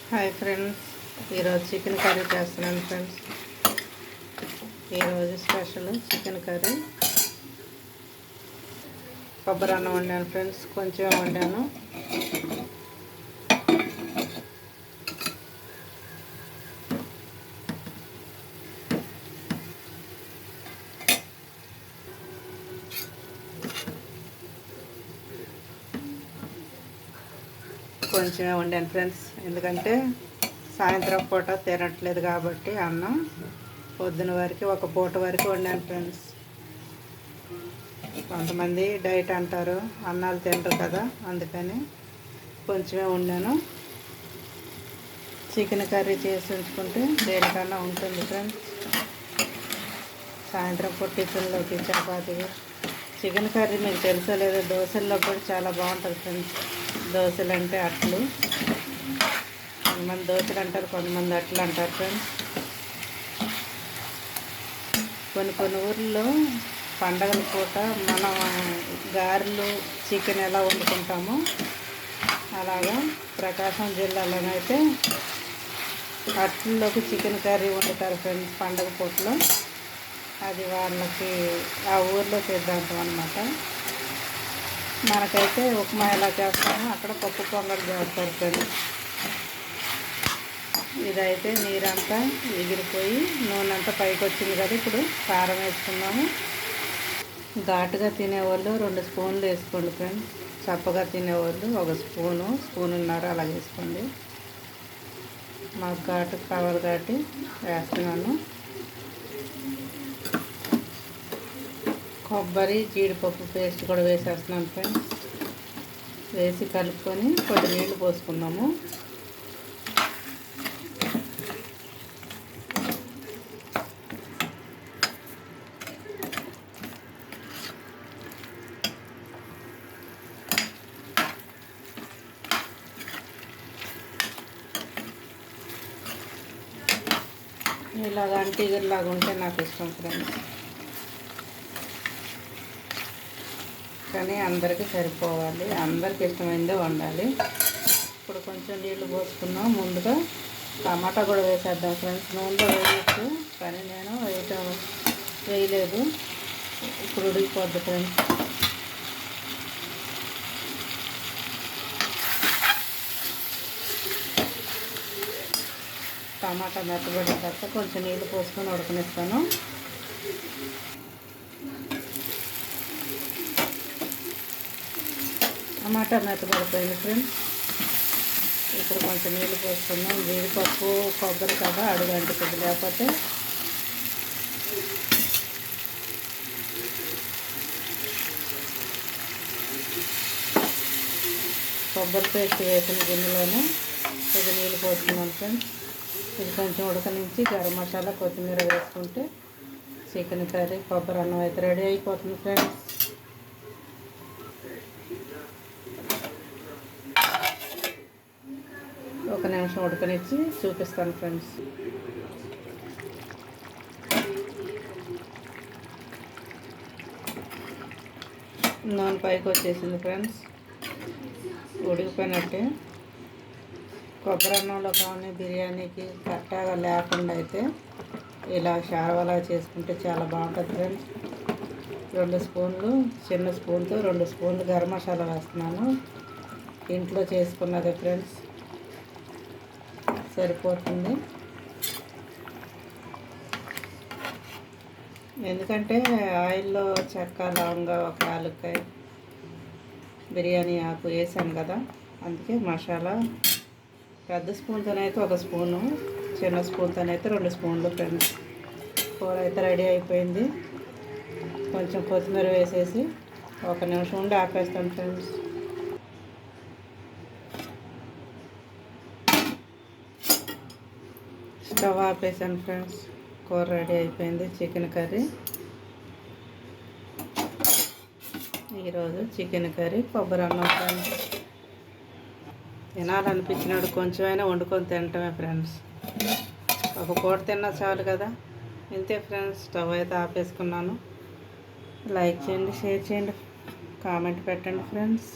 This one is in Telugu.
హాయ్ ఫ్రెండ్స్, ఈరోజు చికెన్ కర్రీ చేస్తున్నాను ఫ్రెండ్స్. ఈరోజు స్పెషల్ చికెన్ కర్రీ. కొబ్బరి అన్నం వండాను ఫ్రెండ్స్, కొంచెం వండాను. కొంచెమే వండాను ఫ్రెండ్స్, ఎందుకంటే సాయంత్రం పూట తినట్లేదు కాబట్టి అన్నం పొద్దున వరకు ఒక పూట వరకు వండాను ఫ్రెండ్స్. కొంతమంది డైట్ అంటారు, అన్నాలు తింటారు కదా, అందుకని కొంచెమే వండాను. చికెన్ కర్రీ చేసి ఉంచుకుంటే దేనికన్నా ఉంటుంది ఫ్రెండ్స్. సాయంత్రం పూట టిఫిన్లోకి చపాతీ. చికెన్ కర్రీ మీకు తెలుసో లేదో, దోశల్లో కూడా చాలా బాగుంటుంది ఫ్రెండ్స్. దోశలు అంటే అట్లు, కొంతమంది దోశలు అంటారు, కొంతమంది అట్లు అంటారు ఫ్రెండ్స్. కొన్ని ఊర్లో పండగల పూట మనం గారెలు చికెన్ ఎలా వండుకుంటామో అలాగా ప్రకాశం జిల్లాలోనైతే అట్లలోకి చికెన్ కర్రీ వండుతారు ఫ్రెండ్స్ పండగ పూటలో. అది వాళ్ళకి ఆ ఊర్లో సిద్ధాంతం అన్నమాట. మనకైతే ఉప్మా ఎలా చేస్తామో అక్కడ పప్పు పొంగల్ చేస్తారు ఫ్రెండ్స్. ఇదైతే నీరంతా ఎగిరిపోయి నూనె అంతా పైకి వచ్చింది కదా. ఇప్పుడు కారం వేసుకున్నాము. ఘాటుగా తినేవాళ్ళు 2 స్పూన్లు వేసుకోండి ఫ్రెండ్స్. చప్పగా తినేవాళ్ళు 1 స్పూనున్నర అలా వేసుకోండి. మాకు ఘాటు కావాలి కాబట్టి వేస్తున్నాను. కొబ్బరి జీడిపప్పు పేస్ట్ కూడా వేసేస్తున్నాను ఫ్రెండ్స్. వేసి కలుపుకొని కొద్ది నీళ్లు పోసుకున్నాము. ఇలాగ అంటీగర్లాగా ఉంటే నాకు ఇష్టం ఫ్రెండ్స్, కానీ అందరికీ సరిపోవాలి, అందరికి ఇష్టమైందే వండాలి. ఇప్పుడు కొంచెం నీళ్లు పోసుకున్నాం. ముందుగా టమాటా కూడా వేసేద్దాం ఫ్రెండ్స్. నూనెలో వేయచ్చు, కానీ నేను వేయలేదు. ఇప్పుడు ఉడికిపోద్ది ఫ్రెండ్స్. టమాటా మెత్తబడిన తర్వాత కొంచెం నీళ్ళు పోసుకొని ఉడకనిస్తాను. టమాటా మెత్తబడిపోయింది ఫ్రెండ్స్. ఇప్పుడు కొంచెం నీళ్ళు పోసుకుందాం. జీడిపప్పు కొబ్బరి కదా అడుగు అంటుతుంది, లేకపోతే కొబ్బరి పేస్ట్ వేసిన గిన్నెలోనే కొద్ది నీళ్ళు పోసుకున్నాం ఫ్రెండ్స్. ఇది కొంచెం ఉడకనించి గరం మసాలా కొత్తిమీర వేసుకుంటే చికెన్ కర్రీ కొబ్బరి అన్నం అయితే రెడీ అయిపోతుంది ఫ్రెండ్స్. ఒక నిమిషం ఉడకనిచ్చి చూపిస్తాను ఫ్రెండ్స్. నూనె పైకి వచ్చేసింది ఫ్రెండ్స్, ఉడికిపోయినట్టే. కొబ్బరి అన్నంలో కానీ బిర్యానీకి కరెక్ట్గా లేకుండా అయితే ఇలా షార్వాలా చేసుకుంటే చాలా బాగుంటుంది ఫ్రెండ్స్. 2 స్పూన్లు, చిన్న స్పూన్తో 2 స్పూన్లు గరం మసాలా వేస్తున్నాను. ఇంట్లో చేసుకున్నదే ఫ్రెండ్స్, సరిపోతుంది. ఎందుకంటే ఆయిల్లో చెక్క లవంగా ఒక యాలక్కాయ బిర్యానీ ఆకు వేసాను కదా, అందుకే మసాలా పెద్ద స్పూన్తోనైతే 1 స్పూను, చిన్న స్పూన్తోనైతే 2 స్పూన్లు ఫ్రెండ్స్. కూర అయితే రెడీ అయిపోయింది. కొంచెం కొత్తిమీర వేసేసి 1 నిమిషం ఉండి ఆపేస్తాను ఫ్రెండ్స్. స్టవ్ ఆపేసాను ఫ్రెండ్స్. కూర రెడీ అయిపోయింది. Chicken curry. ఈరోజు చికెన్ కర్రీ కొబ్బరి అన్నం ఫ్రెండ్స్. తినాలనిపించినాడు కొంచెమైనా వండుకొని తినటమే ఫ్రెండ్స్. ఒక పూట తిన్నా చాలు కదా. ఇంతే ఫ్రెండ్స్. స్టవ్ అయితే ఆపేసుకున్నాను. లైక్ చేయండి, షేర్ చేయండి, కామెంట్ పెట్టండి ఫ్రెండ్స్.